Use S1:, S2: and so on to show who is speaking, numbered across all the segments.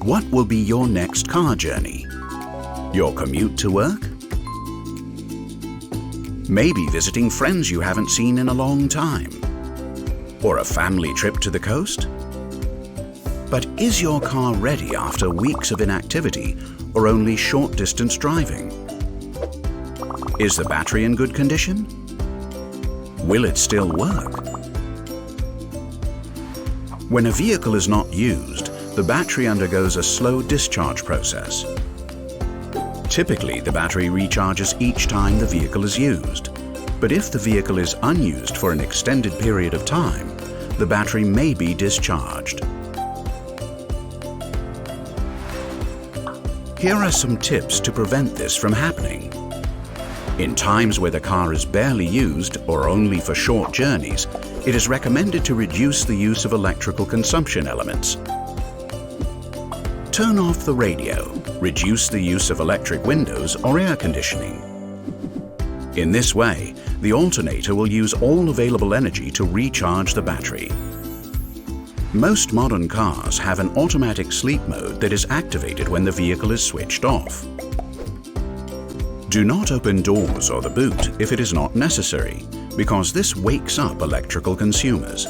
S1: what will be your next car journey? Your commute to work? Maybe visiting friends you haven't seen in a long time? Or a family trip to the coast? But is your car ready after weeks of inactivity or only short-distance driving? Is the battery in good condition? Will it still work? When a vehicle is not used, the battery undergoes a slow discharge process. Typically, the battery recharges each time the vehicle is used. But if the vehicle is unused for an extended period of time, the battery may be discharged. Here are some tips to prevent this from happening. In times where the car is barely used or only for short journeys, it is recommended to reduce the use of electrical consumption elements. Turn off the radio, reduce the use of electric windows or air conditioning. In this way, the alternator will use all available energy to recharge the battery. Most modern cars have an automatic sleep mode that is activated when the vehicle is switched off. Do not open doors or the boot if it is not necessary, because this wakes up electrical consumers.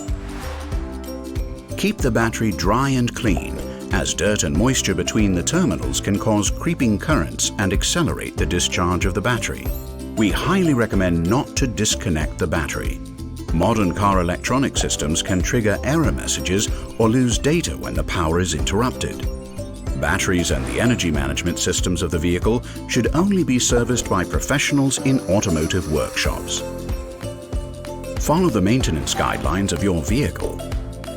S1: Keep the battery dry and clean, as dirt and moisture between the terminals can cause creeping currents and accelerate the discharge of the battery. We highly recommend not to disconnect the battery. Modern car electronic systems can trigger error messages or lose data when the power is interrupted. Batteries and the energy management systems of the vehicle should only be serviced by professionals in automotive workshops. Follow the maintenance guidelines of your vehicle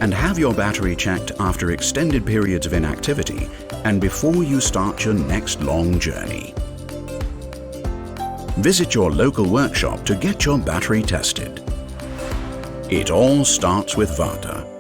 S1: and have your battery checked after extended periods of inactivity and before you start your next long journey. Visit your local workshop to get your battery tested. It all starts with VARTA.